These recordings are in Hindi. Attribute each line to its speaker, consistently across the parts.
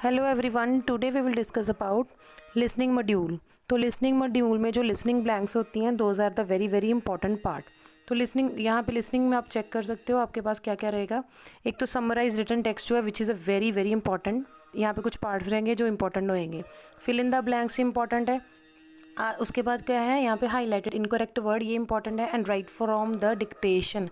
Speaker 1: Hello everyone, today we will discuss about listening module. तो लिसनिंग मॉड्यूल में जो लिसनिंग ब्लैंक्स होती हैं, those are the very very important part. तो लिसनिंग, यहाँ पे लिसनिंग में आप चेक कर सकते हो आपके पास क्या क्या रहेगा। एक तो समराइज रिटन टेक्स्ट जो है which is a very very important. यहाँ पे कुछ पार्ट्स रहेंगे जो इंपॉर्टेंट होंगे। Fill in the blanks important है। उसके बाद क्या है यहाँ पे हाईलाइटेड इनकरेक्ट वर्ड, ये इंपॉर्टेंट है। And write from the dictation,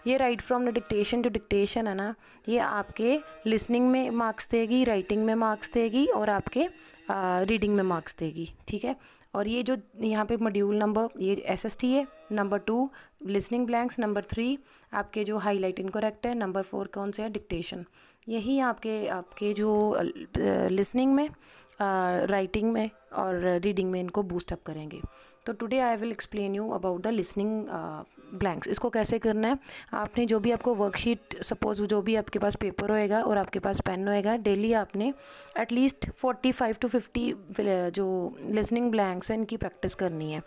Speaker 1: ये राइट फ्रॉम द डिक्टेशन, जो डिक्टेशन है ना, ये आपके लिसनिंग में मार्क्स देगी, राइटिंग में मार्क्स देगी और आपके रीडिंग में मार्क्स देगी। ठीक है। और ये जो यहाँ पे मॉड्यूल नंबर, ये एसएसटी है। नंबर 2 लिसनिंग ब्लैंक्स, नंबर 3 आपके जो हाईलाइट इनकरेक्ट है, नंबर 4 कौन से है, डिक्टेशन। यही आपके आपके जो लिसनिंग में, राइटिंग में और रीडिंग में इनको बूस्ट अप करेंगे। तो today I will explain you about the listening blanks. इसको कैसे करना है, आपने जो भी आपको वर्कशीट, सपोज जो भी आपके पास पेपर होएगा और आपके पास पेन होएगा, डेली आपने एटलीस्ट 45 to 50 जो लिसनिंग ब्लैंक्स हैं इनकी प्रैक्टिस करनी है।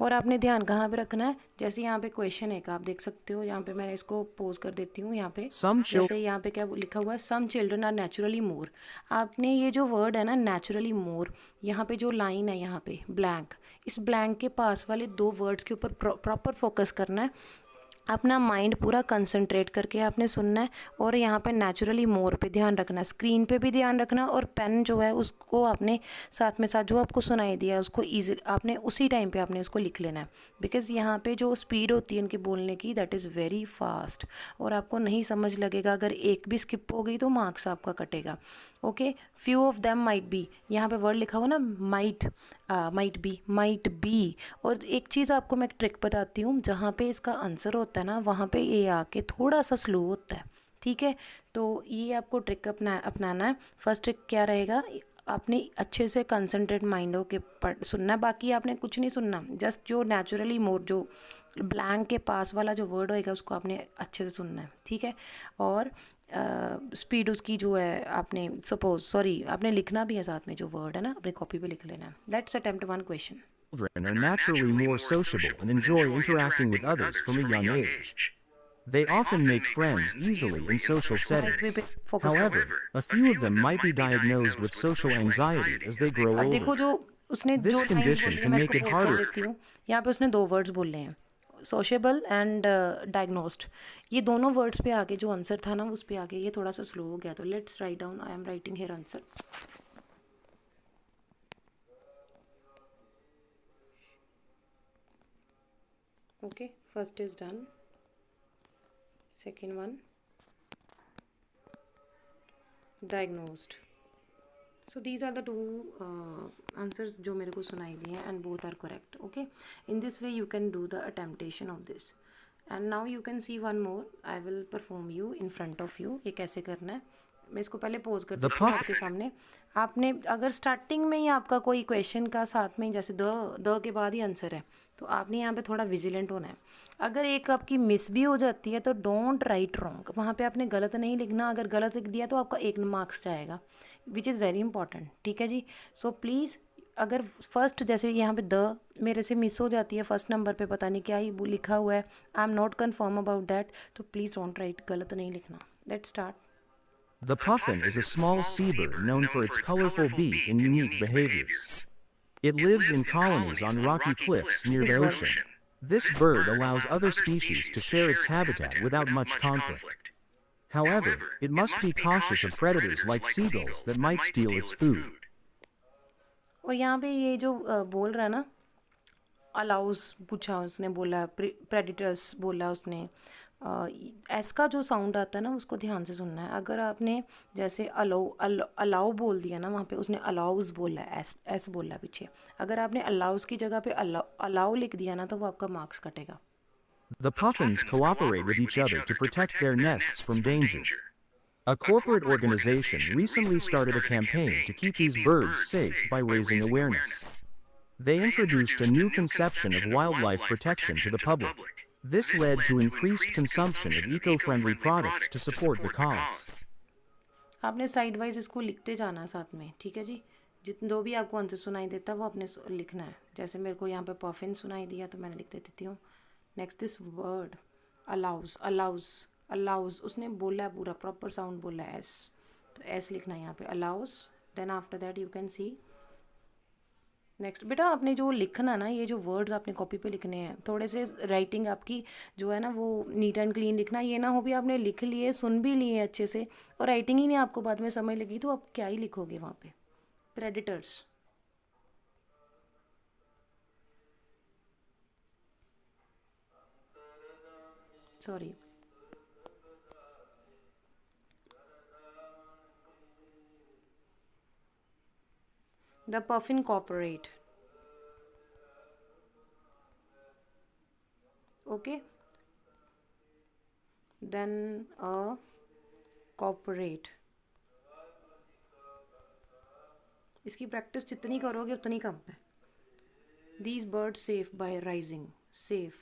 Speaker 1: और आपने ध्यान कहाँ पे रखना है, जैसे यहाँ पे क्वेश्चन है का आप देख सकते हो, यहाँ पे मैंने इसको पोज कर देती हूँ। यहाँ पे जैसे यहाँ पे क्या लिखा हुआ है, सम चिल्ड्रन आर नेचुरली मोर। आपने ये जो वर्ड है ना नेचुरली मोर, यहाँ पे जो लाइन है यहाँ पे ब्लैंक, इस ब्लैंक के पास वाले 2 वर्ड्स के ऊपर प्रॉपर फोकस करना है। अपना माइंड पूरा कंसंट्रेट करके आपने सुनना है। और यहाँ पे नेचुरली मोर पे ध्यान रखना, स्क्रीन पे भी ध्यान रखना, और पेन जो है उसको आपने साथ में साथ जो आपको सुनाई दिया उसको ईजी आपने उसी टाइम पे आपने उसको लिख लेना है। बिकॉज़ यहाँ पे जो स्पीड होती है इनके बोलने की, दैट इज़ वेरी फास्ट, और आपको नहीं समझ लगेगा। अगर एक भी स्किप हो गई तो मार्क्स आपका कटेगा। Okay, few of them might be, यहाँ पे वर्ड लिखा हुआ ना माइट बी, माइट बी। और एक चीज़ आपको मैं ट्रिक बताती हूँ, जहाँ पे इसका आंसर होता है ना वहाँ पे ये आके थोड़ा सा स्लो होता है। ठीक है, तो ये आपको ट्रिक अपनाना है। फर्स्ट ट्रिक क्या रहेगा, आपने अच्छे से कंसंट्रेट माइंड हो के सुनना है। बाकी आपने कुछ नहीं सुनना, जस्ट जो नेचुरली मोर, जो ब्लैंक के पास वाला जो वर्ड होएगा उसको आपने अच्छे से सुनना है। ठीक है। और स्पीड उसकी जो है, आपने सपोज सॉरी आपने लिखना भी है साथ में, जो वर्ड है ना अपनी कॉपी पे लिख लेना है। Let's attempt one question.
Speaker 2: Children are naturally more sociable and enjoy interacting with others from a young age. They often make friends easily in social settings.
Speaker 1: Focus
Speaker 2: However, a few of them might be diagnosed with social anxiety as they grow
Speaker 1: अब देखो
Speaker 2: older.
Speaker 1: जो उसने जो
Speaker 2: This
Speaker 1: लाइंस
Speaker 2: condition
Speaker 1: बोली है
Speaker 2: can
Speaker 1: मैं
Speaker 2: make
Speaker 1: इसको
Speaker 2: it
Speaker 1: पोज कर
Speaker 2: harder.
Speaker 1: देती हूँ। यहाँ पे उसने 2 वर्ड्स बोले हैं, सोशेबल एंड डायग्नोस्ड। ये दोनों वर्ड्स पे आगे जो आंसर था ना उस पे आगे ये थोड़ा सा स्लो हो गया। तो let's write down, I am writing here answer. Okay, first is done, second one diagnosed. So these are the 2 answers जो मेरे को सुनाई दिए हैं, and both are correct. Okay, in this way you can do the attemptation of this. And now you can see one more, I will perform you in front of you. ये कैसे करना है, मैं इसको पहले पोज कर
Speaker 2: The
Speaker 1: देती हूँ
Speaker 2: puff
Speaker 1: आपके सामने। आपने अगर स्टार्टिंग में ही आपका कोई क्वेश्चन का साथ में जैसे द के बाद ही आंसर है, तो आपने यहाँ पे थोड़ा विजिलेंट होना है। अगर एक आपकी मिस भी हो जाती है तो डोंट राइट रॉन्ग, वहाँ पे आपने गलत नहीं लिखना। अगर गलत लिख दिया तो आपका 1 मार्क्स जाएगा, विच इज़ वेरी इंपॉर्टेंट। ठीक है जी। सो प्लीज़, अगर फर्स्ट जैसे यहाँ पे द मेरे से मिस हो जाती है फर्स्ट नंबर पे, पता नहीं क्या ही लिखा हुआ है, I am not confirm about that, तो प्लीज़ डोंट राइट, गलत नहीं लिखना। Let's start.
Speaker 2: The puffin is a small seabird known for its colorful beak and unique behaviors. It lives in colonies on rocky cliffs near the ocean. This bird allows other species to share its habitat without much conflict. However, it must be cautious of predators like seagulls that might steal its food.
Speaker 1: और यहाँ पे ये जो बोल रहा है ना, अलाउज पूछा उसने, बोला प्रेडिटर्स बोला उसने, एस का जो साउंड आता है ना उसको ध्यान से सुनना है। अगर आपने जैसे अलाउ बोल दिया ना, वहाँ पे उसने अलाउज बोला है, एस बोला है पीछे। अगर आपने अलाउज की जगह पे अलाउ लिख दिया ना तो वो आपका मार्क्स कटेगा।
Speaker 2: The puffins cooperate with each other to protect their nests from danger. A corporate organization recently started a campaign to keep these birds safe by raising awareness. They introduced a new conception of wildlife protection to the public. This led to increased consumption of eco-friendly products to support the cause.
Speaker 1: आपने साइड वाइज इसको लिखते जाना है साथ में। ठीक है जी। जो भी आपको आंसर सुनाई देता है वो आपने लिखना है। जैसे मेरे को यहाँ पे परफिन सुनाई दिया तो मैंने लिख देती हूँ। Next this word allows, allows, allows उसने बोला है, पूरा प्रॉपर साउंड बोला है एस, तो एस लिखना है यहाँ पे, allows. Then after that you can see next. बेटा आपने जो लिखना ना, ये जो वर्ड्स आपने कॉपी पे लिखने हैं, थोड़े से राइटिंग आपकी जो है ना वो नीट एंड क्लीन लिखना। ये ना हो भी आपने लिख लिए, सुन भी लिए अच्छे से, और राइटिंग ही नहीं आपको बाद में समझ लगी, तो आप क्या ही लिखोगे वहाँ पे। Predators, sorry, the puffin corporate, okay, then a corporate. इसकी प्रैक्टिस जितनी करोगे उतनी कम है। These bird safe by rising, safe,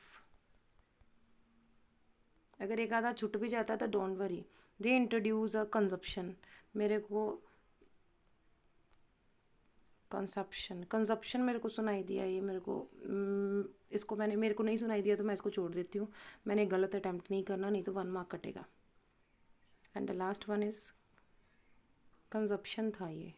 Speaker 1: अगर एक आधा छुट भी जाता तो don't worry. They introduce a consumption, मेरे को कंजप्शन, कंजप्शन मेरे को सुनाई दिया, ये मेरे को इसको मैंने, मेरे को नहीं सुनाई दिया तो मैं इसको छोड़ देती हूँ। मैंने गलत अटैम्प्ट नहीं करना, नहीं तो 1 मार्क कटेगा। And the last one is consumption था ये,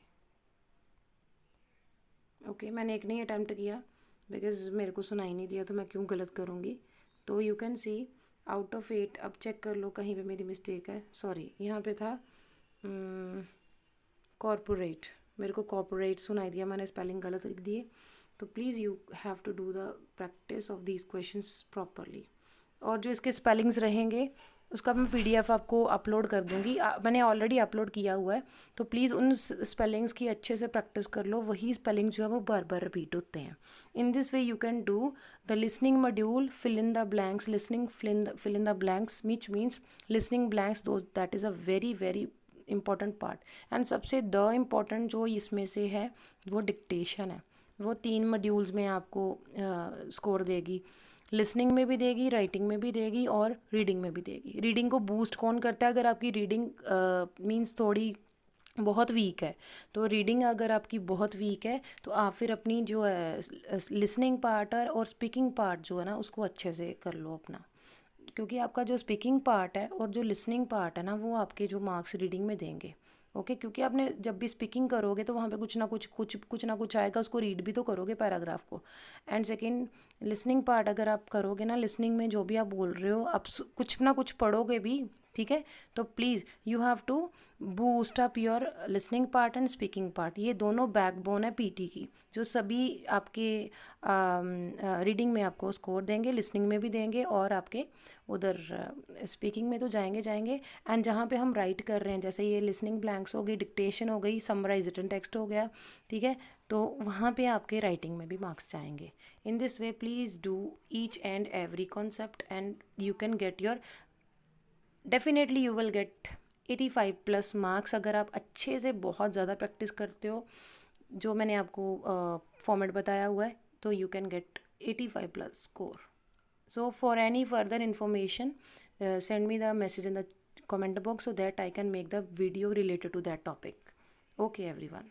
Speaker 1: ओके। मैंने एक नहीं अटैम्प्ट किया बिकॉज मेरे को सुनाई नहीं दिया, तो मैं क्यों गलत करूँगी। तो you can C out of 8, अब चेक कर लो कहीं पे मेरी मिस्टेक है। सॉरी, यहाँ पे था कॉर्पोरेट, मेरे को कॉर्पोरेट सुनाई दिया, मैंने स्पेलिंग गलत लिख दिए। तो please you have to do the practice of these questions properly. और जो इसके स्पेलिंग्स रहेंगे उसका मैं PDF आपको अपलोड कर दूँगी, मैंने ऑलरेडी अपलोड किया हुआ है। तो प्लीज़ उन स्पेलिंग्स की अच्छे से प्रैक्टिस कर लो, वही स्पेलिंग जो है वो बार बार रिपीट होते हैं। In this way you can do the listening module, fill in the blanks, listening fill in the blanks, which means listening blanks, though that is a very very important part. And सबसे द इम्पॉर्टेंट जो इसमें से है वो डिक्टेशन है। वो 3 मॉड्यूल्स में आपको स्कोर देगी, लिसनिंग में भी देगी, राइटिंग में भी देगी, और रीडिंग में भी देगी। रीडिंग को बूस्ट कौन करता है? अगर आपकी रीडिंग मीन्स थोड़ी बहुत वीक है, तो रीडिंग अगर आपकी बहुत वीक है तो आप फिर अपनी जो है लिसनिंग पार्ट और स्पीकिंग पार्ट जो है ना उसको अच्छे से कर लो अपना, क्योंकि आपका जो स्पीकिंग पार्ट है और जो लिसनिंग पार्ट है ना वो आपके जो मार्क्स रीडिंग में देंगे, ओके। क्योंकि आपने जब भी स्पीकिंग करोगे तो वहाँ पे कुछ ना कुछ आएगा, उसको रीड भी तो करोगे पैराग्राफ को। एंड सेकंड, लिसनिंग पार्ट अगर आप करोगे ना, लिसनिंग में जो भी आप बोल रहे हो आप कुछ ना कुछ पढ़ोगे भी, ठीक है। तो please you have to boost up your listening part and speaking part. ये दोनों बैकबोन है PT की, जो सभी आपके रीडिंग में आपको स्कोर देंगे, लिसनिंग में भी देंगे, और आपके उधर स्पीकिंग में तो जाएंगे। एंड जहाँ पे हम राइट कर रहे हैं, जैसे ये लिसनिंग ब्लैंक्स हो गई, डिक्टेशन हो गई, समराइज रिटन टेक्स्ट हो गया, ठीक है, तो वहाँ पे आपके राइटिंग में भी मार्क्स जाएंगे। इन this way please do each and every concept and you can get your, definitely you will get 85+ marks अगर आप अच्छे से बहुत ज़्यादा प्रैक्टिस करते हो, जो मैंने आपको फॉर्मेट बताया हुआ है, तो you can get 85+ score. So for any further information, send me the message in the comment box so that I can make the video related to that topic. Okay everyone.